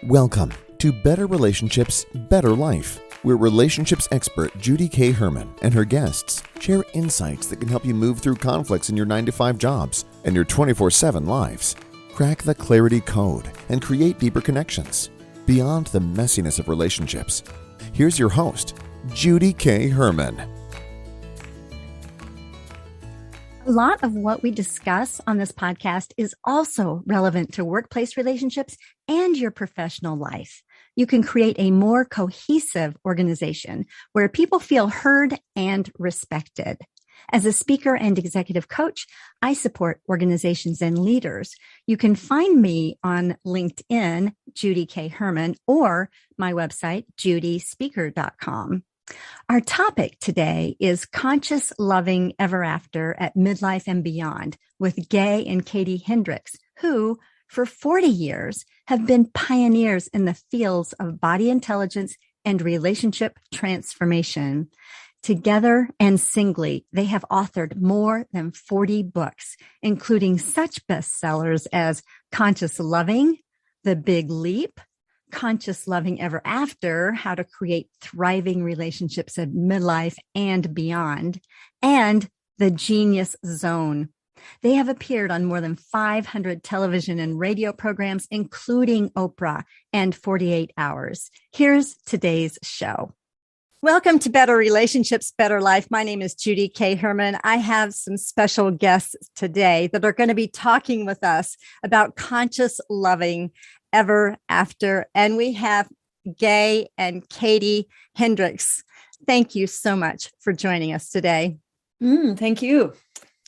Welcome to Better Relationships, Better Life, where relationships expert Judy K. Herman and her guests share insights that can help you move through conflicts in your 9-to-5 jobs and your 24/7 lives. Crack the clarity code and create deeper connections beyond the messiness of relationships. Here's your host, Judy K. Herman. A lot of what we discuss on this podcast is also relevant to workplace relationships and your professional life. You can create a more cohesive organization where people feel heard and respected. As a speaker and executive coach, I support organizations and leaders. You can find me on LinkedIn, Judy K. Herman, or my website, judyspeaker.com. Our topic today is Conscious Loving Ever After at Midlife and Beyond with Gay and Katie Hendricks, who for 40 years have been pioneers in the fields of body intelligence and relationship transformation. Together and singly, they have authored more than 40 books, including such bestsellers as Conscious Loving, The Big Leap, Conscious Loving Ever After, How to Create Thriving Relationships at Midlife and Beyond, and The Genius Zone. They have appeared on more than 500 television and radio programs, including Oprah and 48 Hours. Here's today's show. Welcome to Better Relationships, Better Life. My name is Judy K. Herman. I have some special guests today that are going to be talking with us about conscious loving ever after. And we have Gay and Katie Hendricks. Thank you so much for joining us today. Thank you.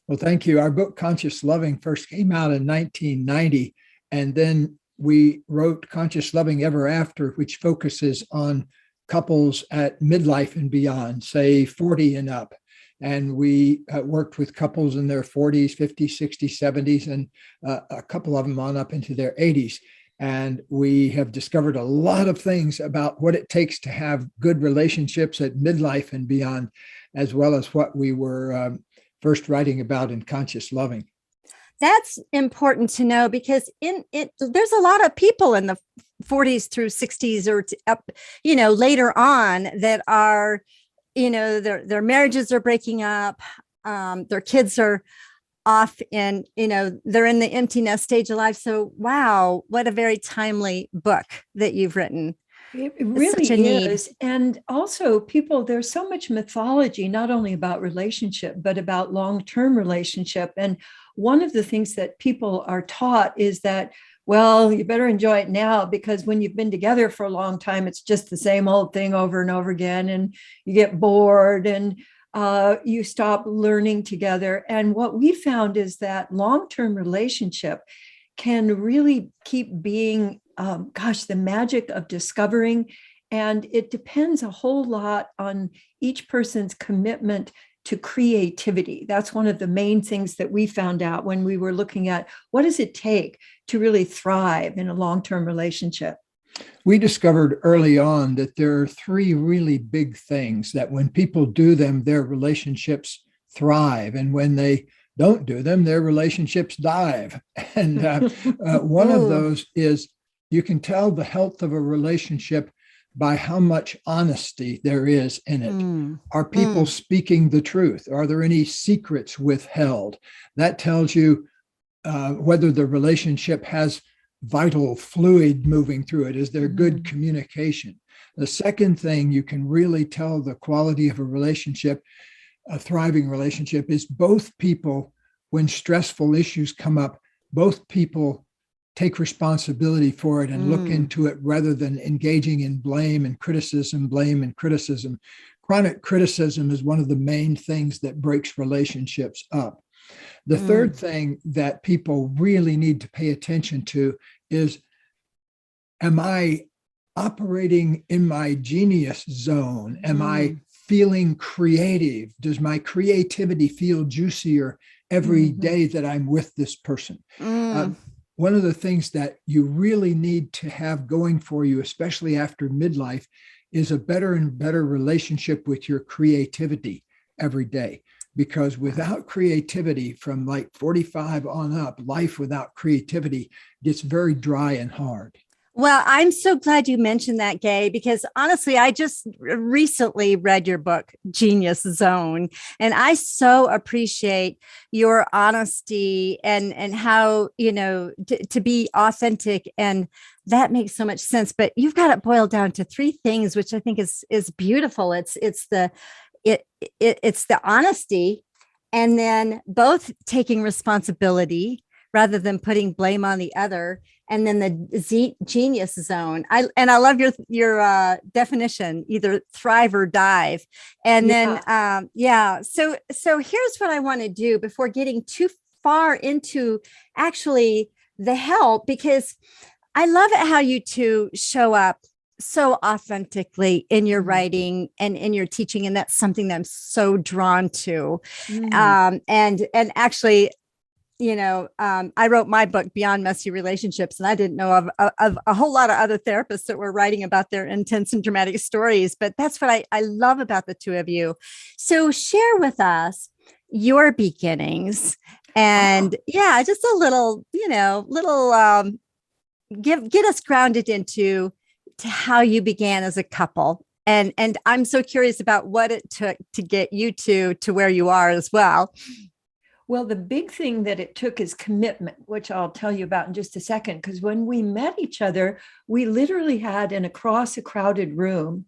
Well, thank you. Our book, Conscious Loving, first came out in 1990, and then we wrote Conscious Loving Ever After, which focuses on couples at midlife and beyond, say 40 and up. And we worked with couples in their 40s, 50s, 60s, 70s, and a couple of them on up into their 80s. And we have discovered a lot of things about what it takes to have good relationships at midlife and beyond, as well as what we were first writing about in Conscious Loving. That's important to know because there's a lot of people in the 40s through 60s or up, later on that are, their marriages are breaking up, their kids are off and, they're in the empty nest stage of life. So, wow, what a very timely book that you've written. It really is. And also there's so much mythology, not only about relationship, but about long-term relationship. And one of the things that people are taught is that, well, you better enjoy it now because when you've been together for a long time, it's just the same old thing over and over again. And you get bored and you stop learning together. And what we found is that long-term relationship can really keep being, the magic of discovering. And it depends a whole lot on each person's commitment to creativity. That's one of the main things that we found out when we were looking at what does it take to really thrive in a long-term relationship. We discovered early on that there are three really big things that when people do them, their relationships thrive. And when they don't do them, their relationships dive. And one of those is you can tell the health of a relationship by how much honesty there is in it. Are people speaking the truth? Are there any secrets withheld? That tells you whether the relationship has vital fluid moving through it. Is there good communication? The second thing you can really tell the quality of a relationship, a thriving relationship, is both people, when stressful issues come up, both people take responsibility for it and look into it rather than engaging in blame and criticism. Chronic criticism is one of the main things that breaks relationships up. The third thing that people really need to pay attention to is, am I operating in my genius zone? Am I feeling creative? Does my creativity feel juicier every day that I'm with this person? One of the things that you really need to have going for you, especially after midlife, is a better and better relationship with your creativity every day. Because without creativity, from like 45 on up, life without creativity gets very dry and hard. Well, I'm so glad you mentioned that, Gay, because honestly, I just recently read your book, Genius Zone, and I so appreciate your honesty and how, to be authentic. And that makes so much sense. But you've got it boiled down to three things, which I think is beautiful. It's the honesty, and then both taking responsibility rather than putting blame on the other, and then the genius zone. I love your definition, either thrive or dive. And then so here's what I want to do before getting too far into actually the help, because I love it how you two show up so authentically in your writing and in your teaching, and that's something that I'm so drawn to. And actually, I wrote my book, Beyond Messy Relationships, and I didn't know of a whole lot of other therapists that were writing about their intense and dramatic stories. But that's what I love about the two of you. So share with us your beginnings, and just a little, get us grounded into how you began as a couple. And I'm so curious about what it took to get you to where you are as well. Well, the big thing that it took is commitment, which I'll tell you about in just a second. Because when we met each other, we literally had, across a crowded room,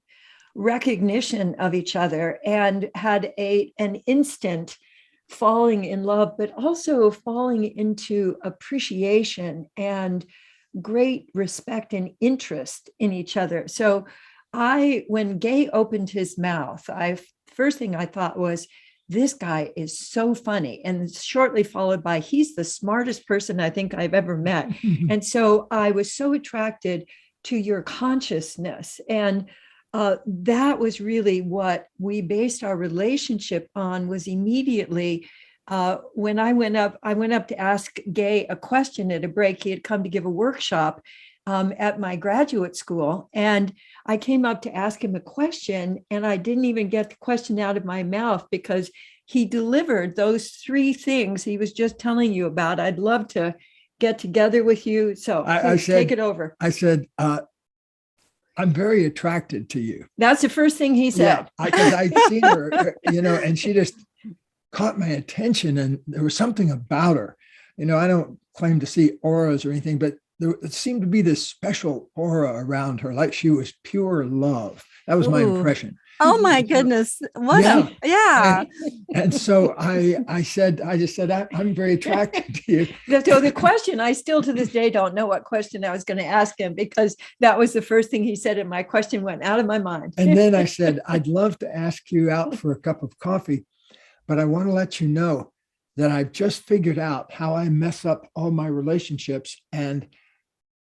recognition of each other and had an instant falling in love, but also falling into appreciation and great respect and interest in each other. So when Gay opened his mouth, first thing I thought was, this guy is so funny. And shortly followed by, he's the smartest person I think I've ever met. And so I was so attracted to your consciousness. And that was really what we based our relationship on, was immediately when I went up to ask Gay a question at a break. He had come to give a workshop at my graduate school. And I came up to ask him a question, and I didn't even get the question out of my mouth because he delivered those three things he was just telling you about. I'd love to get together with you. So I said, take it over. I said, I'm very attracted to you. That's the first thing he said. Yeah, because I'd seen her, and she just caught my attention, and there was something about her. I don't claim to see auras or anything, but there seemed to be this special aura around her, like she was pure love. That was my impression. Oh my goodness. And so I just said, I'm very attracted to you. So the question, I still to this day don't know what question I was going to ask him, because that was the first thing he said, and my question went out of my mind. And then I said, I'd love to ask you out for a cup of coffee, but I want to let you know that I've just figured out how I mess up all my relationships and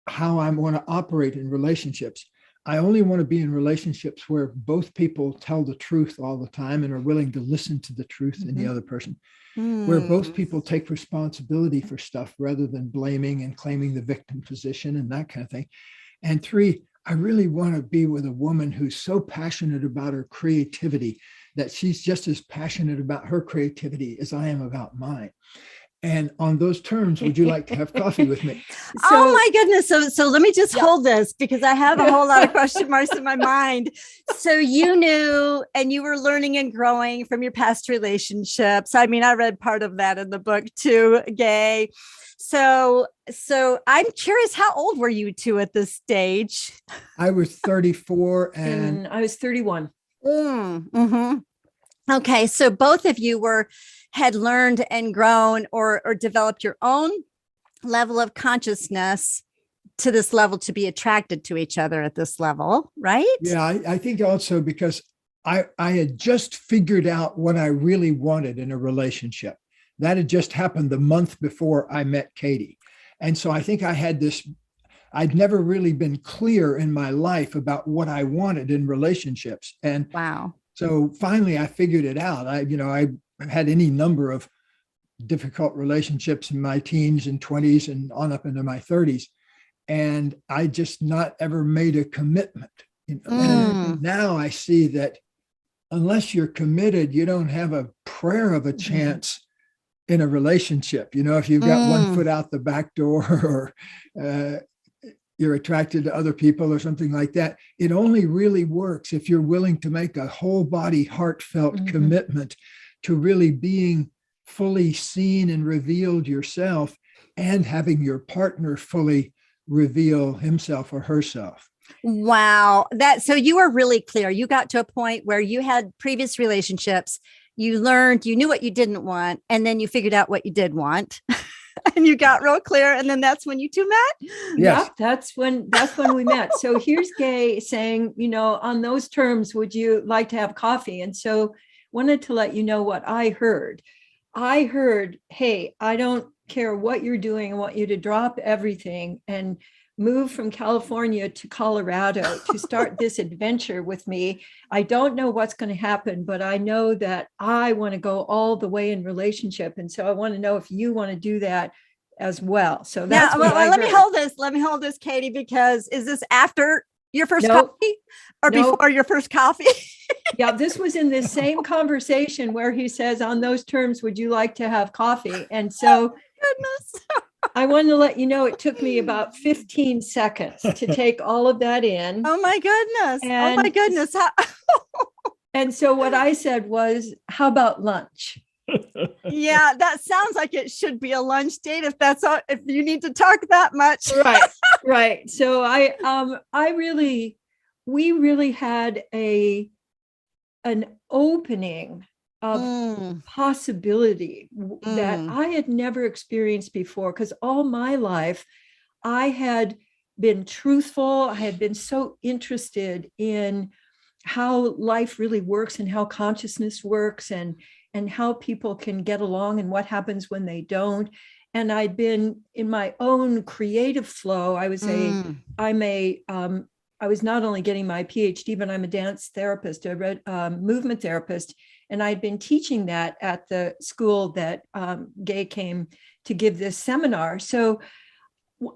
how I want to operate in relationships. I only want to be in relationships where both people tell the truth all the time and are willing to listen to the truth in the other person, where both people take responsibility for stuff rather than blaming and claiming the victim position and that kind of thing. And three, I really want to be with a woman who's so passionate about her creativity that she's just as passionate about her creativity as I am about mine. And on those terms, would you like to have coffee with me? Oh my goodness. So let me just hold this, because I have a whole lot of question marks in my mind. So you knew, and you were learning and growing from your past relationships. I mean, I read part of that in the book too, Gay. So I'm curious, how old were you two at this stage? I was 34 and I was 31. Okay. So both of you had learned and grown or developed your own level of consciousness to this level to be attracted to each other at this level, right? Yeah, I think also because I had just figured out what I really wanted in a relationship. That had just happened the month before I met Katie. And so I think I had this, I'd never really been clear in my life about what I wanted in relationships. And wow. So finally I figured it out. I had any number of difficult relationships in my teens and 20s and on up into my 30s. And I just not ever made a commitment. And now I see that unless you're committed, you don't have a prayer of a chance in a relationship. If you've got one foot out the back door, or, you're attracted to other people or something like that. It only really works if you're willing to make a whole body, heartfelt commitment to really being fully seen and revealed yourself, and having your partner fully reveal himself or herself. Wow. So you were really clear. You got to a point where you had previous relationships. You learned, you knew what you didn't want, and then you figured out what you did want. And you got real clear. And then that's when you two met? Yes. Yeah, that's when we met. So here's Gay saying, on those terms, would you like to have coffee? And so wanted to let you know what I heard. I heard, hey, I don't care what you're doing. I want you to drop everything and move from California to Colorado to start this adventure with me. I don't know what's going to happen, but I know that I want to go all the way in relationship. And so I want to know if you want to do that as well. So that's let me hold this, Katie, because is this after your first coffee or before your first coffee? Yeah, this was in the same conversation where he says, on those terms, would you like to have coffee? And so goodness. I want to let you know it took me about 15 seconds to take all of that in. Oh my goodness. And so what I said was, how about lunch? Yeah, that sounds like it should be a lunch date if you need to talk that much. Right. So we really had an opening of possibility that I had never experienced before, because all my life I had been truthful. I had been so interested in how life really works and how consciousness works and how people can get along and what happens when they don't. And I'd been in my own creative flow. I was I was not only getting my PhD, but I'm a dance therapist, a movement therapist. And I'd been teaching that at the school that Gay came to give this seminar. So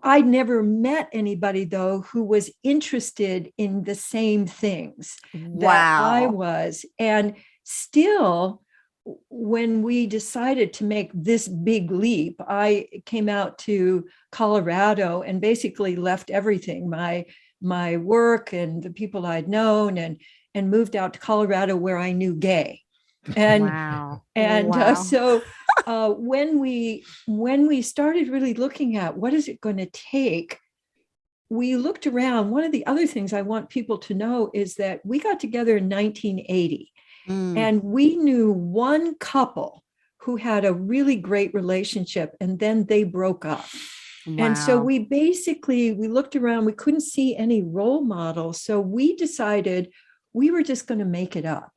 I'd never met anybody, though, who was interested in the same things that I was. And still, when we decided to make this big leap, I came out to Colorado and basically left everything, my work and the people I'd known, and moved out to Colorado where I knew Gay. And so when we started really looking at what is it going to take, we looked around. One of the other things I want people to know is that we got together in 1980, and we knew one couple who had a really great relationship, and then they broke up. Wow. And so we looked around, we couldn't see any role models. So we decided we were just going to make it up.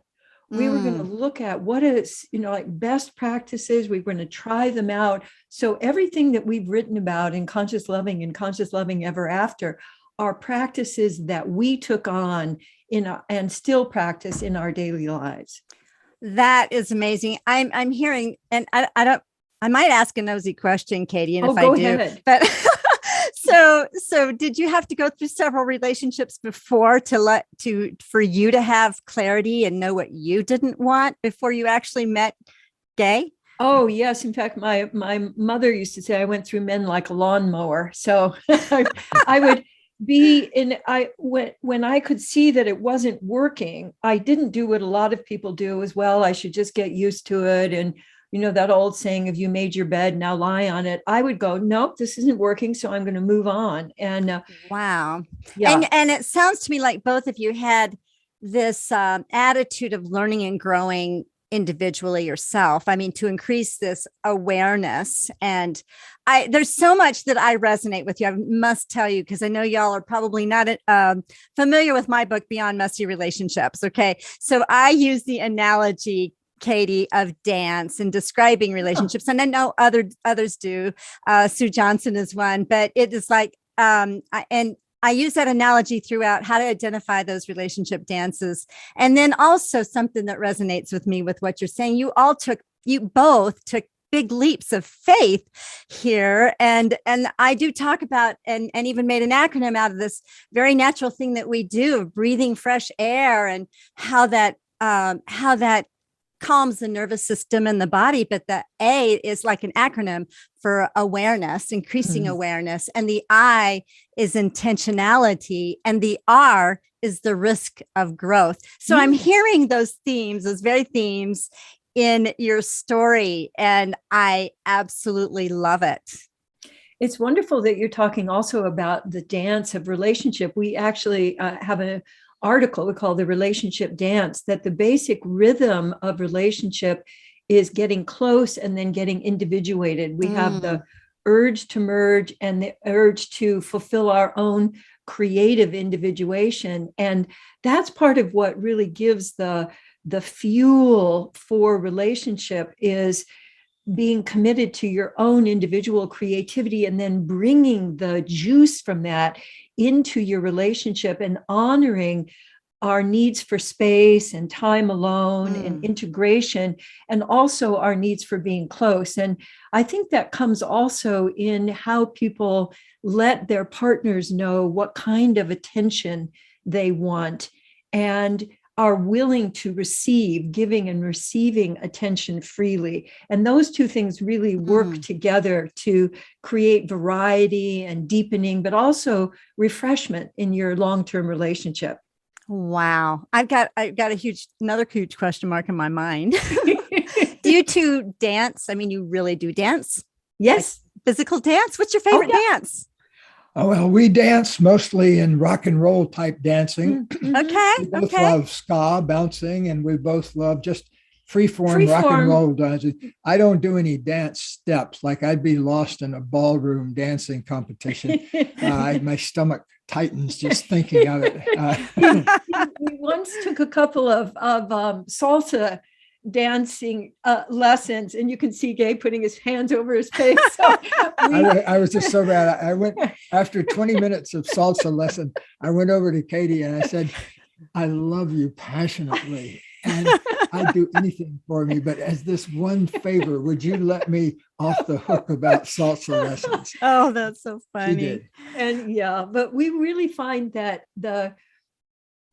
We were going to look at what is, like best practices. We were going to try them out. So everything that we've written about in Conscious Loving and Conscious Loving Ever After are practices that we took on and still practice in our daily lives. That is amazing. I'm hearing, and I might ask a nosy question, Katie, and if I go do, ahead. But so did you have to go through several relationships before for you to have clarity and know what you didn't want before you actually met Gay? Oh, yes. In fact, my mother used to say I went through men like a lawnmower. So I would be when I could see that it wasn't working, I didn't do what a lot of people do as well. I should just get used to it. And that old saying, if you made your bed, now lie on it. I would go, nope, this isn't working. So I'm going to move on. And wow. Yeah. And it sounds to me like both of you had this attitude of learning and growing individually yourself. I mean, to increase this awareness. And there's so much that I resonate with you. I must tell you, because I know y'all are probably not familiar with my book, Beyond Messy Relationships. Okay. So I use the analogy, Katie, of dance and describing relationships. And I know others do. Sue Johnson is one, but it is like, I use that analogy throughout how to identify those relationship dances. And then also something that resonates with me with what you're saying, you both took big leaps of faith here. And I do talk about, and even made an acronym out of this very natural thing that we do, breathing fresh air, and how that calms the nervous system and the body, but the A is like an acronym for awareness, increasing awareness. And the I is intentionality. And the R is the risk of growth. So I'm hearing those themes, those very themes in your story. And I absolutely love it. It's wonderful that you're talking also about the dance of relationship. We actually have an article we call the relationship dance, that the basic rhythm of relationship is getting close and then getting individuated. We have the urge to merge and the urge to fulfill our own creative individuation. And that's part of what really gives the fuel for relationship, is being committed to your own individual creativity and then bringing the juice from that into your relationship and honoring our needs for space and time alone and integration, and also our needs for being close. And I think that comes also in how people let their partners know what kind of attention they want and are willing to receive, giving and receiving attention freely. And those two things really work together to create variety and deepening, but also refreshment in your long-term relationship. Wow. I've got another huge question mark in my mind. Do you two dance? I mean, you really do dance? Yes. Like physical dance? What's your favorite dance? Oh, well, we dance mostly in rock and roll type dancing. Okay. We both love ska, bouncing, and we both love just free-form rock and roll dancing. I don't do any dance steps. Like I'd be lost in a ballroom dancing competition. My stomach tightens just thinking of it. We once took a couple of salsa dancing lessons, and you can see Gay putting his hands over his face. So I was just so bad. I went after 20 minutes of salsa lesson. I went over to Katie and I said, "I love you passionately, and I'd do anything for me. But as this one favor, would you let me off the hook about salsa lessons?" Oh, that's so funny. She did. And but we really find that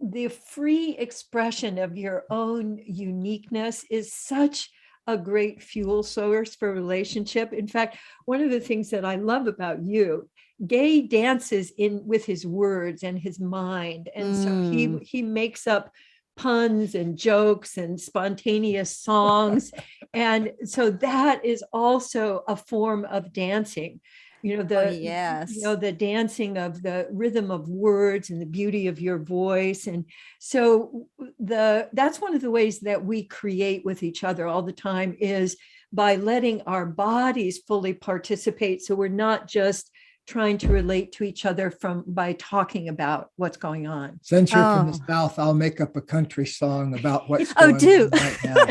the free expression of your own uniqueness is such a great fuel source for relationship. In fact, one of the things that I love about you, Gay dances in with his words and his mind. And so he makes up puns and jokes and spontaneous songs. And so that is also a form of dancing. The dancing of the rhythm of words and the beauty of your voice. And so that's one of the ways that we create with each other all the time, is by letting our bodies fully participate. So we're not just trying to relate to each other by talking about what's going on. Since you're from the South, I'll make up a country song about what's going on right now.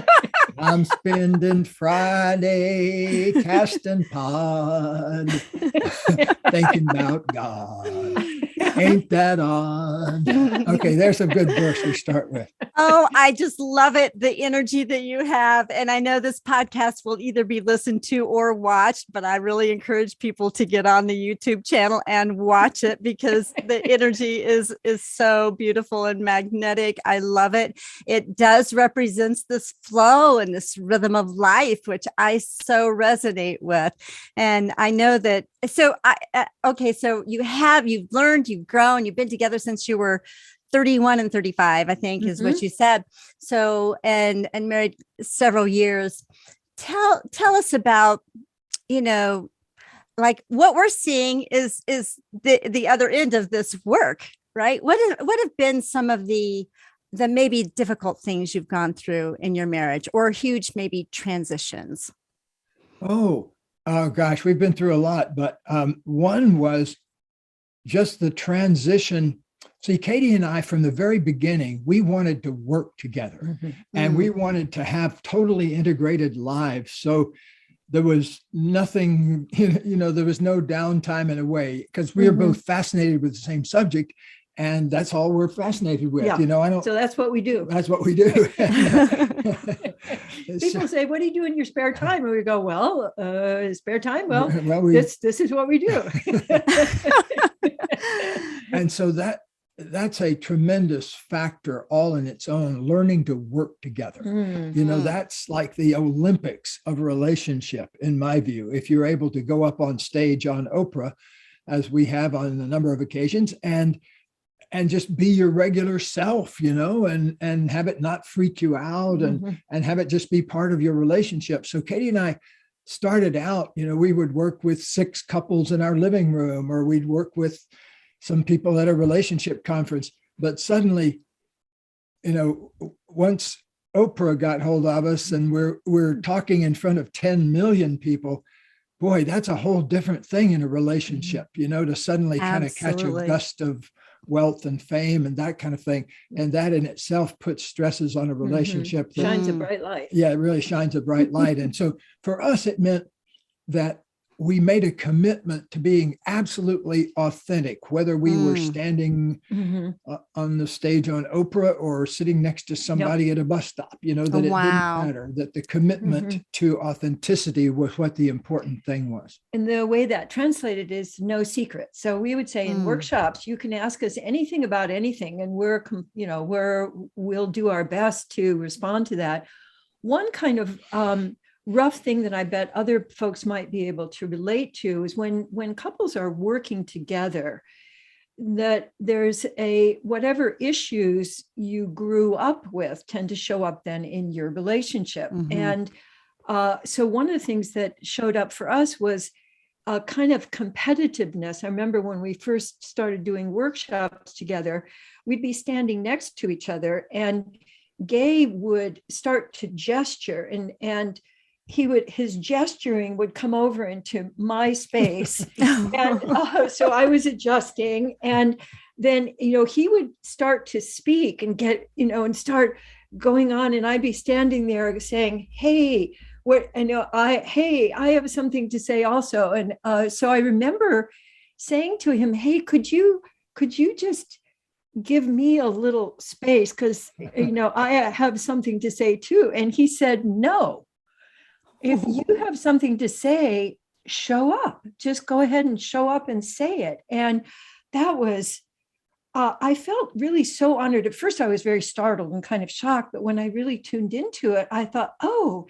I'm spending Friday casting pod, thinking about God. Ain't that odd? Okay, there's a good verse we start with. Oh, I just love it. The energy that you have. And I know this podcast will either be listened to or watched, but I really encourage people to get on the YouTube channel and watch it, because the energy is so beautiful and magnetic. I love it. It does represents this flow and this rhythm of life, which I so resonate with. And I know that. So so you've learned, you've grown, you've been together since you were 31 and 35, I think is what you said. So, and married several years. Tell us about, like what we're seeing is the other end of this work, right? What have been some of the maybe difficult things you've gone through in your marriage, or huge maybe transitions? Oh gosh, we've been through a lot, but one was just the transition. See, Katie and I, from the very beginning, we wanted to work together, and we wanted to have totally integrated lives. So there was nothing, there was no downtime in a way, because we are both fascinated with the same subject, and that's all we're fascinated with. Yeah. So that's what we do. That's what we do. People say, "What do you do in your spare time?" And we go, "Well, spare time. Well, this is what we do." And so that that's a tremendous factor all in its own, learning to work together. Mm-hmm. That's like the Olympics of a relationship, in my view. If you're able to go up on stage on Oprah, as we have on a number of occasions, and just be your regular self, and have it not freak you out, and have it just be part of your relationship. So Katie and I started out, we would work with 6 couples in our living room, or we'd work with some people at a relationship conference. But suddenly, once Oprah got hold of us and we're talking in front of 10 million people, boy, that's a whole different thing in a relationship, to suddenly kind of catch a gust of wealth and fame and that kind of thing. And that in itself puts stresses on a relationship. Shines a bright light. Yeah, it really shines a bright light. And so for us, it meant that we made a commitment to being absolutely authentic, whether we were standing on the stage on Oprah or sitting next to somebody at a bus stop, that it didn't matter, that the commitment to authenticity was what the important thing was. And the way that translated is no secret. So we would say in workshops, you can ask us anything about anything, and we'll do our best to respond to that. One kind of rough thing that I bet other folks might be able to relate to is when couples are working together, that there's whatever issues you grew up with tend to show up then in your relationship. And so one of the things that showed up for us was a kind of competitiveness. I remember when we first started doing workshops together, we'd be standing next to each other, and Gay would start to gesture, and his gesturing would come over into my space. And so I was adjusting, and then, he would start to speak and get, and start going on. And I'd be standing there saying, hey, I have something to say also. And so I remember saying to him, hey, could you just give me a little space? Because, I have something to say too. And he said, no. If you have something to say, show up. Just go ahead and show up and say it. And that was, I felt really so honored. At first, I was very startled and kind of shocked. But when I really tuned into it, I thought, oh,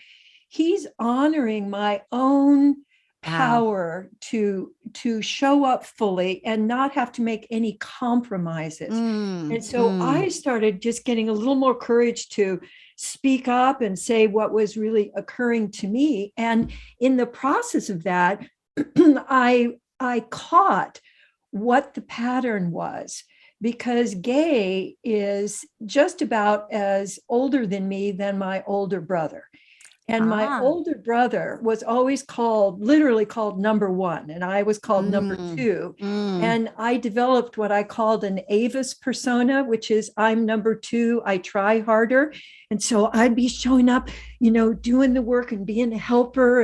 he's honoring my own power to show up fully and not have to make any compromises. And so I started just getting a little more courage to speak up and say what was really occurring to me. And in the process of that, I caught what the pattern was, because Gay is just about as older than me than my older brother. And my older brother was always literally called number 1, and I was called number 2. And I developed what I called an Avis persona, which is I'm number 2, I try harder. And so I'd be showing up, doing the work and being a helper.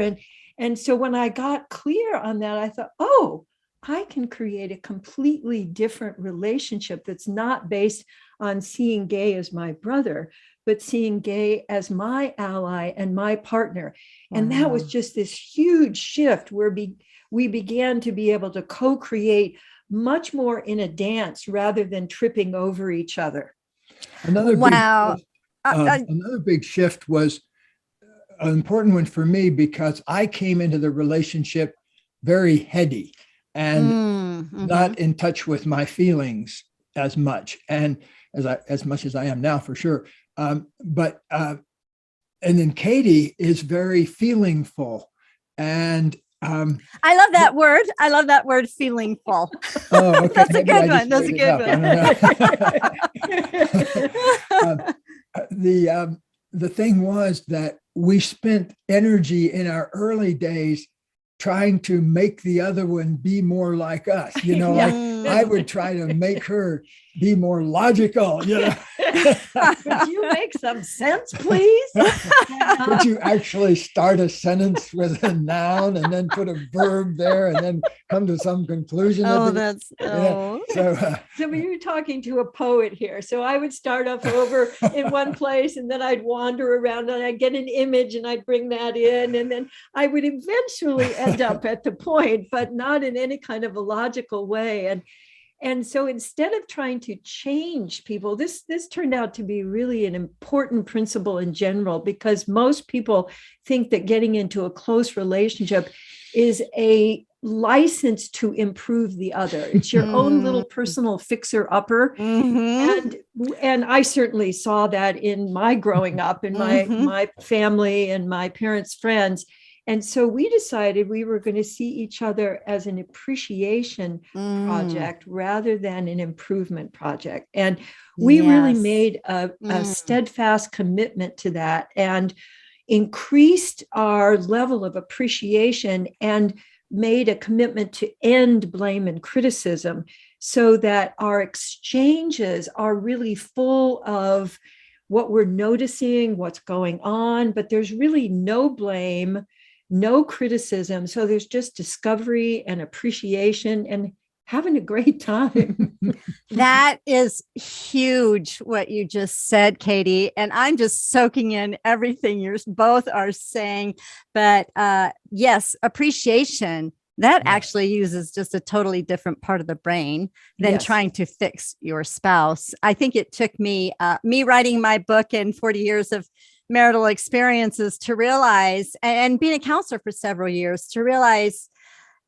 And so when I got clear on that, I thought, oh, I can create a completely different relationship that's not based on seeing Gay as my brother, but seeing Gay as my ally and my partner. And that was just this huge shift where we began to be able to co-create much more in a dance rather than tripping over each other. Another big shift was an important one for me, because I came into the relationship very heady and not in touch with my feelings as much, and as much as I am now, for sure. But then Katie is very feelingful, and I love that word. I love that word, feelingful. Oh, okay. That's a good one. That's a good one. The thing was that we spent energy in our early days trying to make the other one be more like us. Like I would try to make her be more logical. Could you make some sense, please? Could you actually start a sentence with a noun and then put a verb there and then come to some conclusion? So we were talking to a poet here. So I would start off over in one place, and then I'd wander around, and I'd get an image and I'd bring that in. And then I would eventually end up at the point, but not in any kind of a logical way. And so instead of trying to change people, this turned out to be really an important principle in general, because most people think that getting into a close relationship is a license to improve the other. It's your own little personal fixer-upper. And I certainly saw that in my growing up, in my family and my parents' friends. And so we decided we were going to see each other as an appreciation project rather than an improvement project. And we really made a steadfast commitment to that and increased our level of appreciation and made a commitment to end blame and criticism, so that our exchanges are really full of what we're noticing, what's going on, but there's really no blame, no criticism. So there's just discovery and appreciation and having a great time. That is huge, what you just said, Katie. And I'm just soaking in everything you both are saying. But yes, appreciation, that actually uses just a totally different part of the brain than trying to fix your spouse. I think it took me, me writing my book in 40 years of marital experiences to realize, and being a counselor for several years, to realize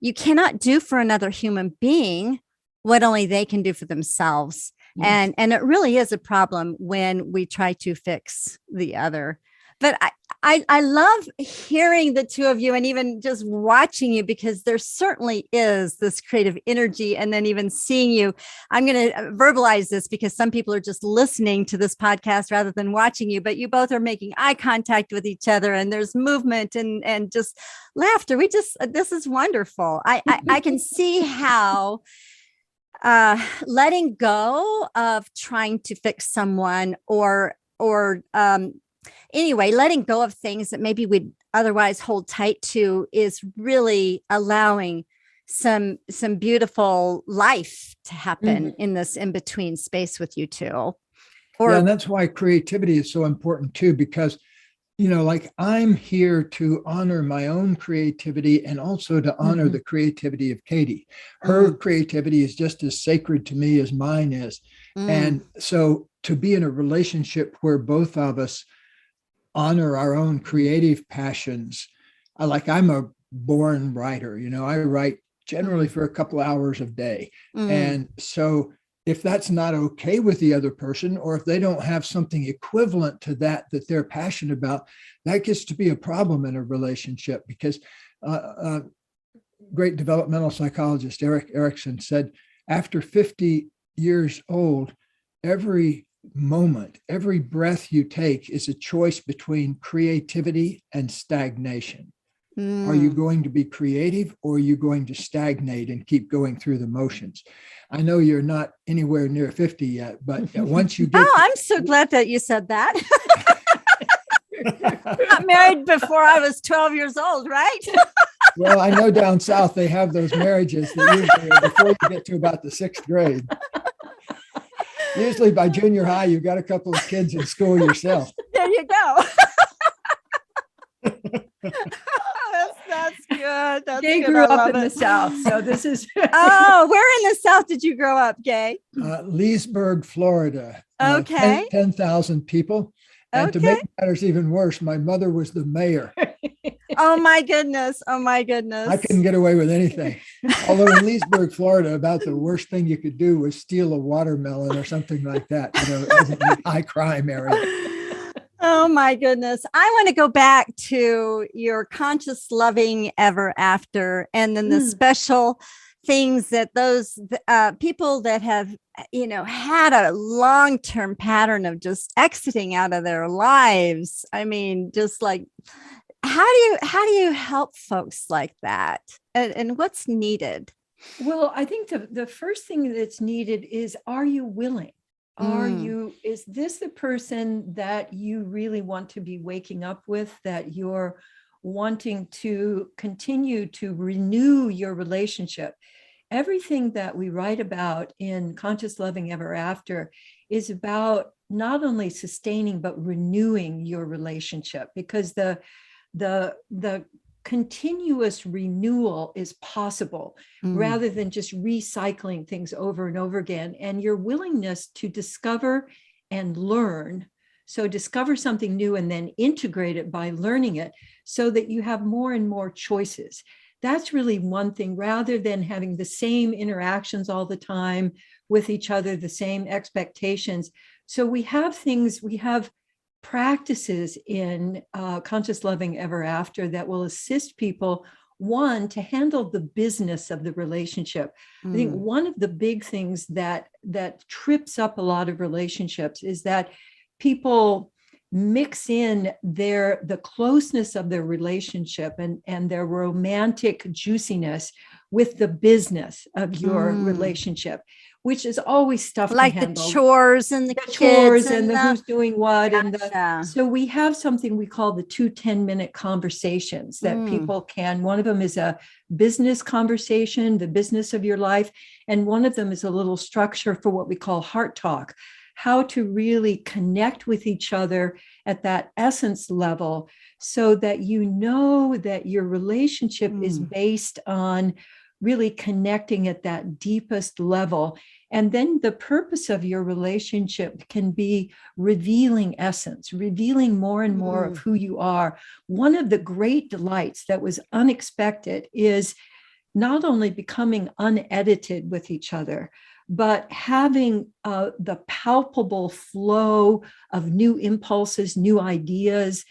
you cannot do for another human being what only they can do for themselves. And it really is a problem when we try to fix the other. But I love hearing the two of you and even just watching you, because there certainly is this creative energy. And then even seeing you, I'm going to verbalize this because some people are just listening to this podcast rather than watching you, but you both are making eye contact with each other, and there's movement and just laughter. This is wonderful. I can see how letting go of trying to fix someone or anyway, letting go of things that maybe we'd otherwise hold tight to is really allowing some beautiful life to happen in this in-between space with you two. And that's why creativity is so important too, because, like, I'm here to honor my own creativity and also to honor the creativity of Katie. Her creativity is just as sacred to me as mine is. And so to be in a relationship where both of us honor our own creative passions. I'm a born writer, I write generally for a couple hours a day. And so if that's not okay with the other person, or if they don't have something equivalent to that they're passionate about, that gets to be a problem in a relationship. Because great developmental psychologist Erik Erikson said, after 50 years old, every moment, every breath you take is a choice between creativity and stagnation. Are you going to be creative, or are you going to stagnate and keep going through the motions? I know you're not anywhere near 50 yet, but once you get... I'm so glad that you said that. Got married before I was 12 years old, right? Well, I know down south they have those marriages that usually are before you get to about the 6th grade. Usually by junior high, you've got a couple of kids in school yourself. There you go. That's good. Gay grew up in the South, so this is... Oh, where in the South did you grow up, Gay? Leesburg, Florida. Okay. 10,000 people. And to make matters even worse, my mother was the mayor. Oh my goodness. I couldn't get away with anything. Although in Leesburg, Florida, about the worst thing you could do was steal a watermelon or something like that. It was a high crime area. Oh my goodness. I want to go back to your conscious loving ever after, and then the special things that those people that have, had a long-term pattern of just exiting out of their lives. I mean, just like, how do you help folks like that? And what's needed? Well, I think the first thing that's needed is, are you willing? Is this the person that you really want to be waking up with, that you're wanting to continue to renew your relationship? Everything that we write about in Conscious Loving Ever After is about not only sustaining, but renewing your relationship, because the continuous renewal is possible rather than just recycling things over and over again. And your willingness to discover and learn. So discover something new and then integrate it by learning it so that you have more and more choices. That's really one thing, rather than having the same interactions all the time with each other, the same expectations. So we have practices in Conscious Loving Ever After that will assist people, one, to handle the business of the relationship. I think one of the big things that trips up a lot of relationships is that people mix in the closeness of their relationship and their romantic juiciness with the business of your relationship, which is always stuff like to handle. The chores and the chores and the who's doing what. Gotcha. And so we have something we call the 2 10-minute conversations that people can. One of them is a business conversation, the business of your life. And one of them is a little structure for what we call heart talk, how to really connect with each other at that essence level so that you know that your relationship is based on really connecting at that deepest level. And then the purpose of your relationship can be revealing essence, revealing more and more of who you are. One of the great delights that was unexpected is not only becoming unedited with each other, but having the palpable flow of new impulses, new ideas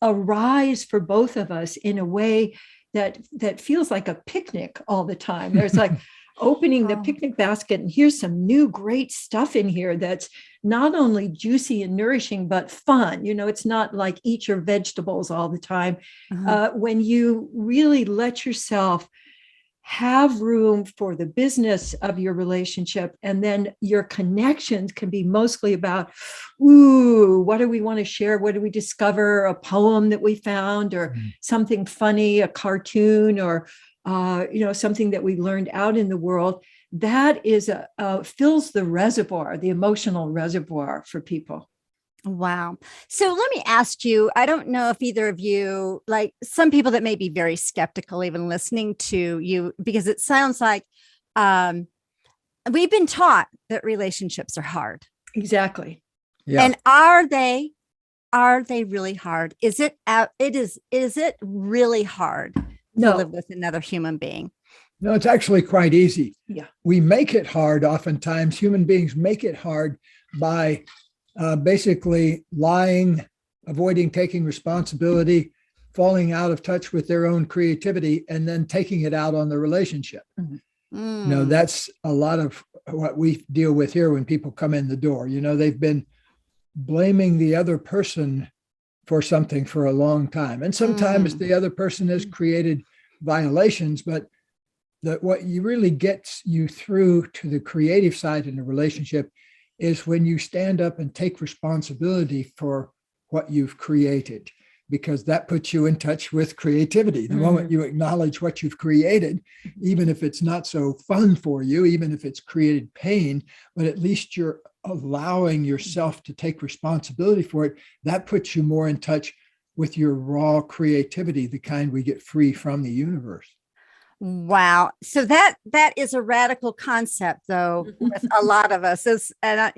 arise for both of us in a way that feels like a picnic all the time. There's like opening the picnic basket and here's some new great stuff in here that's not only juicy and nourishing, but fun. You know, it's not like eat your vegetables all the time. When you really let yourself have room for the business of your relationship, and then your connections can be mostly about, what do we want to share? What do we discover? A poem that we found, or something funny, a cartoon, or something that we learned out in the world. That is fills the reservoir, the emotional reservoir for people. Wow. So let me ask you, I don't know if either of you, like some people that may be very skeptical, even listening to you, because it sounds like we've been taught that relationships are hard. Exactly. Yeah. And are they really hard? Is it really hard to live with another human being? No, it's actually quite easy. Yeah. We make it hard. Oftentimes human beings make it hard by basically lying, avoiding taking responsibility, falling out of touch with their own creativity, and then taking it out on the relationship. That's a lot of what we deal with here when people come in the door. They've been blaming the other person for something for a long time. And sometimes the other person has created violations, but what you really gets you through to the creative side in a relationship is when you stand up and take responsibility for what you've created, because that puts you in touch with creativity. The moment you acknowledge what you've created, even if it's not so fun for you, even if it's created pain, but at least you're allowing yourself to take responsibility for it, that puts you more in touch with your raw creativity, the kind we get free from the universe. Wow. So that is a radical concept, though, with a lot of us. I've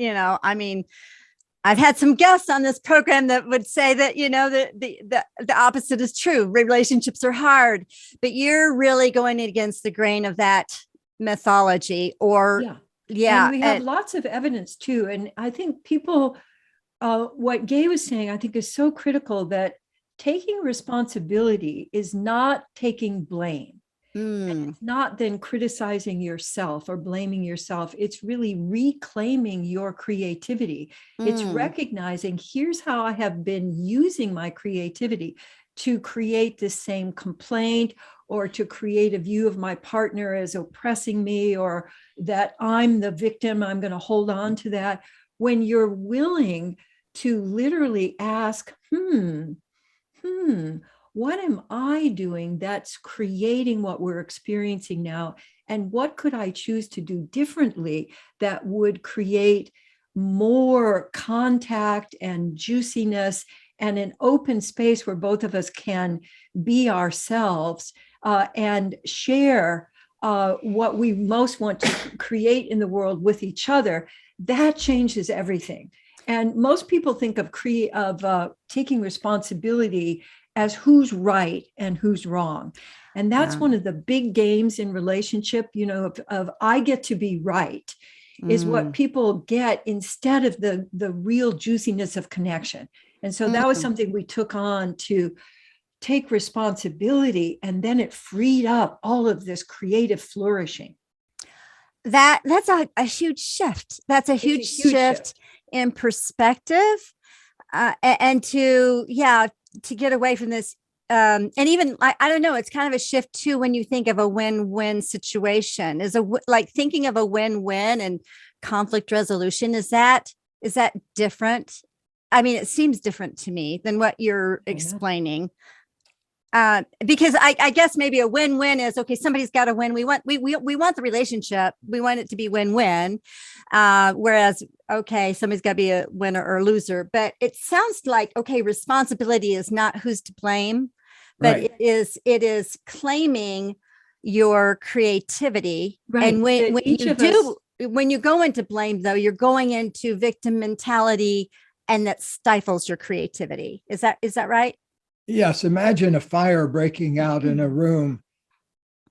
had some guests on this program that would say that, the opposite is true. Relationships are hard, but you're really going against the grain of that mythology And we have lots of evidence too. And I think people, what Gay was saying, I think is so critical, that taking responsibility is not taking blame. And it's not then criticizing yourself or blaming yourself. It's really reclaiming your creativity. It's recognizing, here's how I have been using my creativity to create this same complaint, or to create a view of my partner as oppressing me, or that I'm the victim. I'm going to hold on to that. When you're willing to literally ask, what am I doing that's creating what we're experiencing now? And what could I choose to do differently that would create more contact and juiciness and an open space where both of us can be ourselves and share what we most want to create in the world with each other, that changes everything. And most people think of taking responsibility as who's right and who's wrong. And that's one of the big games in relationship, of I get to be right is what people get instead of the real juiciness of connection. And so that was something we took on to take responsibility, and then it freed up all of this creative flourishing. That's a huge shift. That's a huge shift in perspective, and to get away from this. And even I don't know, it's kind of a shift too when you think of a win-win situation. Like thinking of a win-win and conflict resolution. Is that different? I mean, it seems different to me than what you're explaining. Because I guess maybe a win-win is, okay, somebody's got to win. We want the relationship. We want it to be win-win. Whereas, okay, somebody's got to be a winner or loser. But it sounds like, okay, responsibility is not who's to blame, but right. it is claiming your creativity. Right. And when you go into blame, though, you're going into victim mentality, and that stifles your creativity. Is that right? Yes. Imagine a fire breaking out in a room.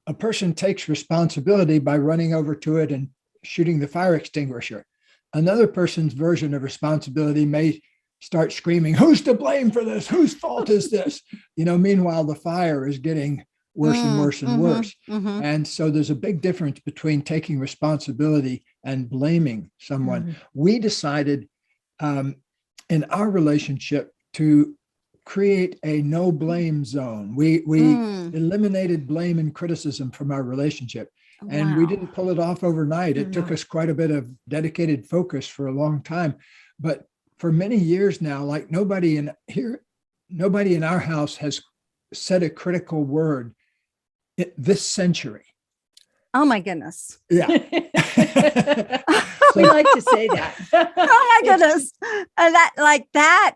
A person takes responsibility by running over to it and shooting the fire extinguisher. Another person's version of responsibility may start screaming, "Who's to blame for this? Whose fault is this?" Meanwhile, the fire is getting worse and worse and worse. Mm-hmm. And so there's a big difference between taking responsibility and blaming someone. Mm-hmm. We decided in our relationship to create a no blame zone. We eliminated blame and criticism from our relationship. And we didn't pull it off overnight. It took us quite a bit of dedicated focus for a long time. But for many years now, like nobody in our house has said a critical word this century. Oh my goodness. Yeah. We like to say that. Oh my goodness. And that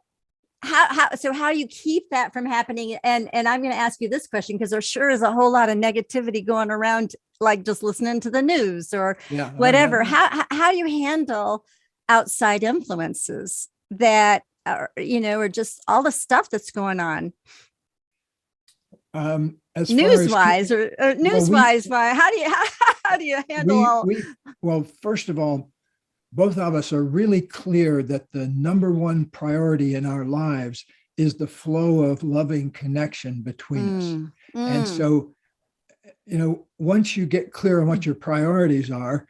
how do you keep that from happening? And I'm going to ask you this question, because there sure is a whole lot of negativity going around, like just listening to the news or whatever. How do you handle outside influences that are, or just all the stuff that's going on? As news-wise, how do you handle Well, first of all, both of us are really clear that the number one priority in our lives is the flow of loving connection between us. And so, once you get clear on what your priorities are,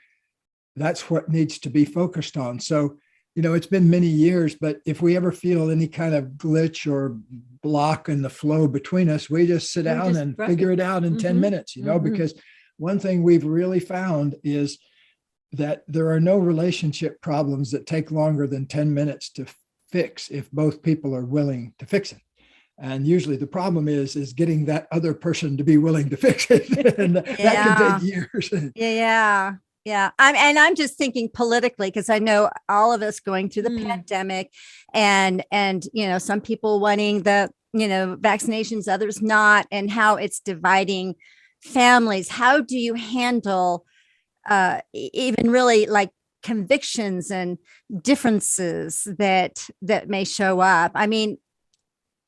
that's what needs to be focused on. So, it's been many years, but if we ever feel any kind of glitch or block in the flow between us, we just sit down and figure it out in 10 minutes, because one thing we've really found is that there are no relationship problems that take longer than 10 minutes to fix if both people are willing to fix it. And usually the problem is getting that other person to be willing to fix it. And that can take years. Yeah. I'm just thinking politically, because I know all of us going through the pandemic and some people wanting the, vaccinations, others not, and how it's dividing families. How do you handle even really like convictions and differences that may show up? I mean,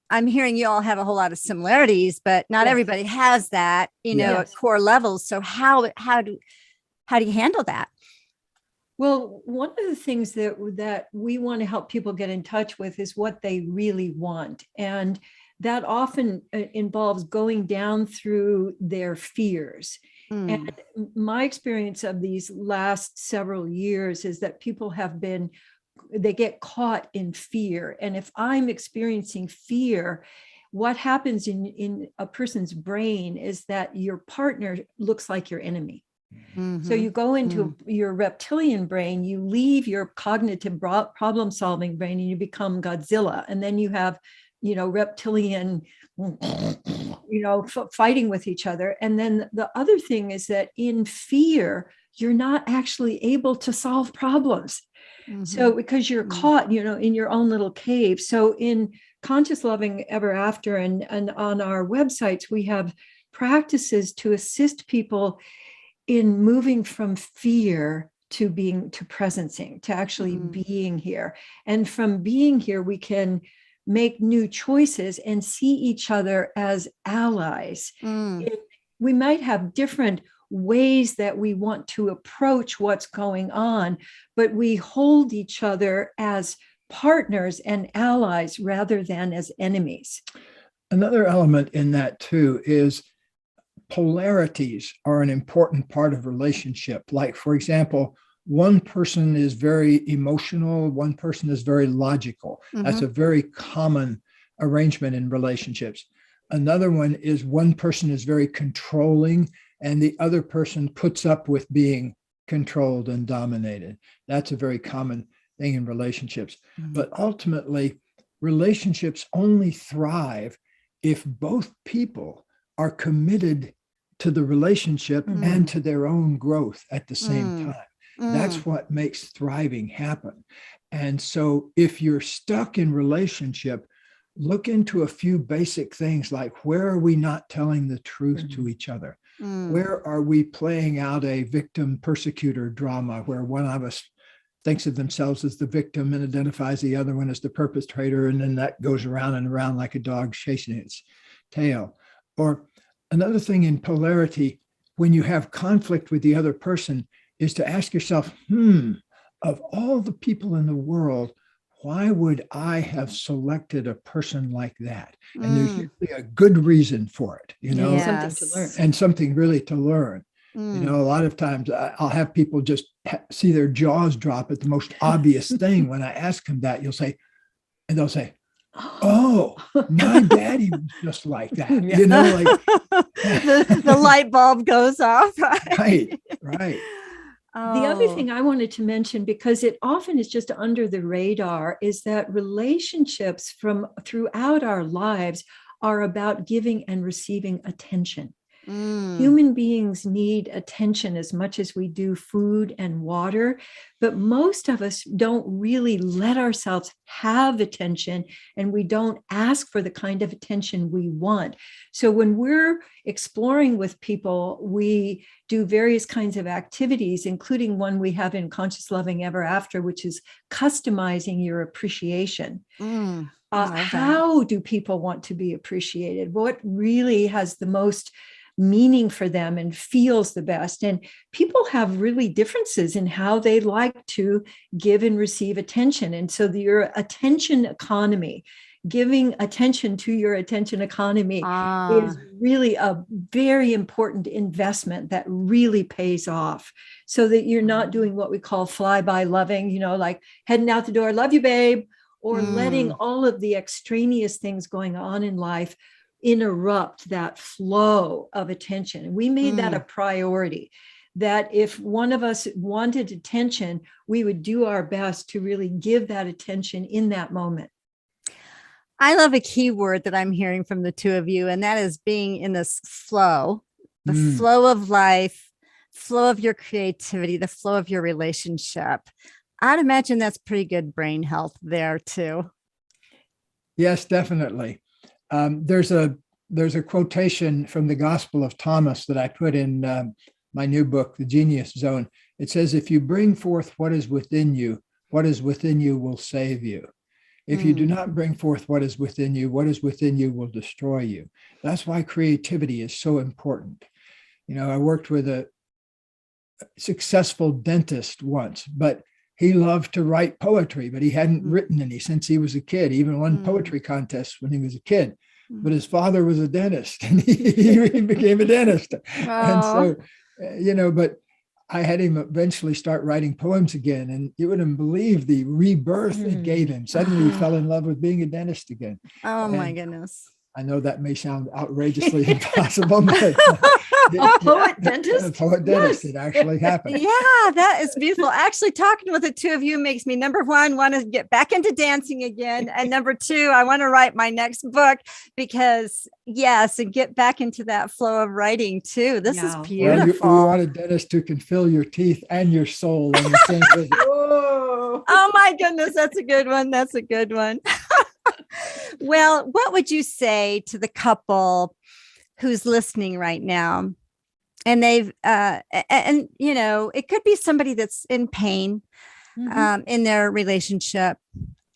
I'm hearing you all have a whole lot of similarities, but not everybody has that, at core levels. So how do you handle that? Well, one of the things that we want to help people get in touch with is what they really want. And that often involves going down through their fears. And my experience of these last several years is that people they get caught in fear. And if I'm experiencing fear, what happens in a person's brain is that your partner looks like your enemy. So you go into your reptilian brain, you leave your cognitive problem solving brain, and you become Godzilla. And then you have, reptilian, fighting with each other. And then the other thing is that in fear, you're not actually able to solve problems. Mm-hmm. So because you're caught, in your own little cave. So in Conscious Loving Ever After and on our websites, we have practices to assist people in moving from fear to presencing, to actually being here. And from being here, we can make new choices and see each other as allies. We might have different ways that we want to approach what's going on, but we hold each other as partners and allies rather than as enemies. Another element in that too is polarities are an important part of relationship. Like, for example, one person is very emotional, one person is very logical. That's a very common arrangement in relationships. Another one is one person is very controlling and the other person puts up with being controlled and dominated. That's a very common thing in relationships. But ultimately, relationships only thrive if both people are committed to the relationship and to their own growth at the same time. That's what makes thriving happen. And so if you're stuck in relationship, look into a few basic things like, where are we not telling the truth to each other? Where are we playing out a victim persecutor drama where one of us thinks of themselves as the victim and identifies the other one as the perpetrator, and then that goes around and around like a dog chasing its tail? Or another thing in polarity, when you have conflict with the other person, is to ask yourself, of all the people in the world, why would I have selected a person like that? And there's usually a good reason for it, Something to learn. And something really to learn. A lot of times I'll have people just see their jaws drop at the most obvious thing. When I ask them that, they'll say, oh, my daddy was just like that. The light bulb goes off. Right. The other thing I wanted to mention, because it often is just under the radar, is that relationships throughout our lives are about giving and receiving attention. Human beings need attention as much as we do food and water, but most of us don't really let ourselves have attention, and we don't ask for the kind of attention we want. So when we're exploring with people, we do various kinds of activities, including one we have in Conscious Loving Ever After, which is customizing your appreciation. How do people want to be appreciated? What really has the most meaning for them and feels the best? And people have really differences in how they like to give and receive attention. And so your attention economy, giving attention to your attention economy is really a very important investment that really pays off, so that you're not doing what we call fly-by loving, like heading out the door, love you, babe, or letting all of the extraneous things going on in life interrupt that flow of attention. And we made that a priority, that if one of us wanted attention, we would do our best to really give that attention in that moment. I love a key word that I'm hearing from the two of you, and that is being in this flow, the flow of life, flow of your creativity, the flow of your relationship. I'd imagine that's pretty good brain health there too. Yes, definitely. There's a quotation from the Gospel of Thomas that I put in my new book, The Genius Zone. It says, if you bring forth what is within you will save you. If you do not bring forth what is within you will destroy you. That's why creativity is so important. I worked with a successful dentist once, but he loved to write poetry, but he hadn't written any since he was a kid. He even won poetry contests when he was a kid. But his father was a dentist, and he became a dentist. And so, but I had him eventually start writing poems again, and you wouldn't believe the rebirth it gave him. Suddenly he fell in love with being a dentist again. My goodness. I know that may sound outrageously impossible, but poet dentist. Poet dentist. Yes. It actually happened. Yeah, that is beautiful. Actually, talking with the two of you makes me, number one, want to get back into dancing again. And number two, I want to write my next book because, yes, and get back into that flow of writing too. This is beautiful. Well, we want a dentist who can fill your teeth and your soul in the same visit. Whoa. Oh my goodness, that's a good one. That's a good one. Well, what would you say to the couple who's listening right now? And they've, and you know, it could be somebody that's in pain in their relationship.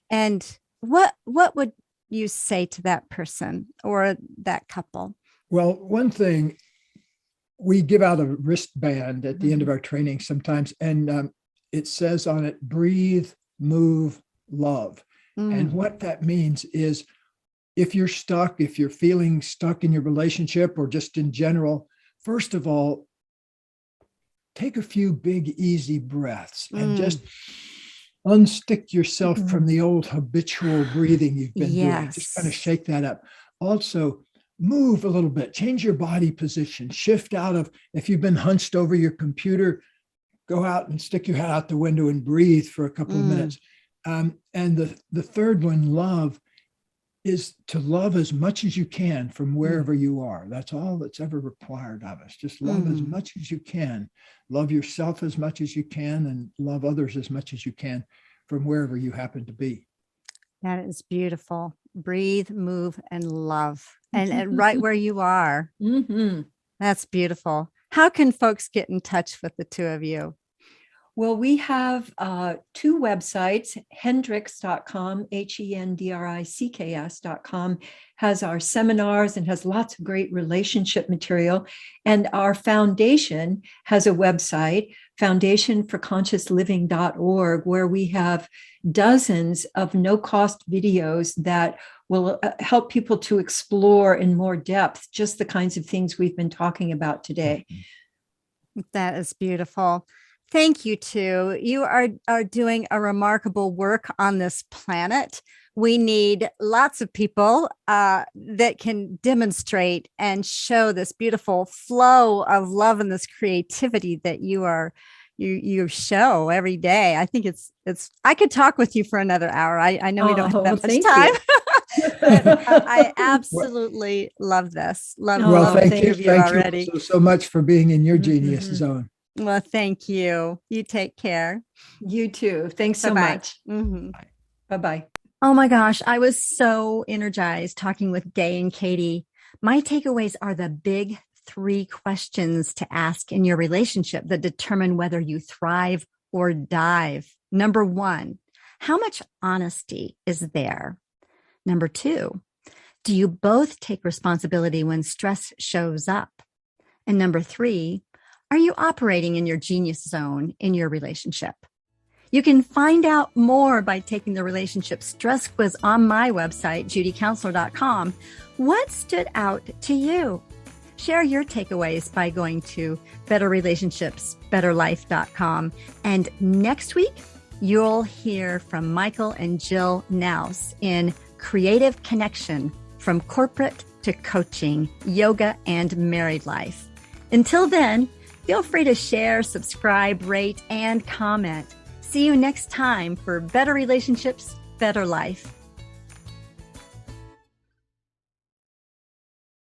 And what would you say to that person or that couple? Well, one thing, we give out a wristband at the end of our training sometimes, and it says on it, breathe, move, love. And what that means is if you're stuck, if you're feeling stuck in your relationship or just in general, first of all, take a few big, easy breaths and just unstick yourself from the old habitual breathing you've been doing. Just kind of shake that up. Also, move a little bit, change your body position, shift out of, if you've been hunched over your computer, go out and stick your head out the window and breathe for a couple of minutes. And the third one, love, is to love as much as you can from wherever you are. That's all that's ever required of us. Just love as much as you can. Love yourself as much as you can and love others as much as you can from wherever you happen to be. That is beautiful. Breathe, move, and love. And right where you are. That's beautiful. How can folks get in touch with the two of you? Well, we have two websites. Hendricks.com, HENDRICKS.com, has our seminars and has lots of great relationship material. And our foundation has a website, foundationforconsciousliving.org, where we have dozens of no-cost videos that will help people to explore in more depth just the kinds of things we've been talking about today. That is beautiful. Thank you, too. You are doing a remarkable work on this planet. We need lots of people that can demonstrate and show this beautiful flow of love and this creativity that you show every day. I think it's. I could talk with you for another hour. I know we don't have that much time. I absolutely love this. Love thank you. Thank you so much for being in your genius zone. Well, thank you. You take care. You too. Thanks so much. Bye-bye. Oh my gosh. I was so energized talking with Gay and Katie. My takeaways are the big 3 questions to ask in your relationship that determine whether you thrive or dive. Number 1, how much honesty is there? Number 2, do you both take responsibility when stress shows up? And number 3, are you operating in your genius zone in your relationship? You can find out more by taking the relationship stress quiz on my website, judycounselor.com. What stood out to you? Share your takeaways by going to betterrelationshipsbetterlife.com. And next week, you'll hear from Michael and Jill Naus in Creative Connection, from corporate to coaching, yoga, and married life. Until then, feel free to share, subscribe, rate, and comment. See you next time for Better Relationships, Better Life.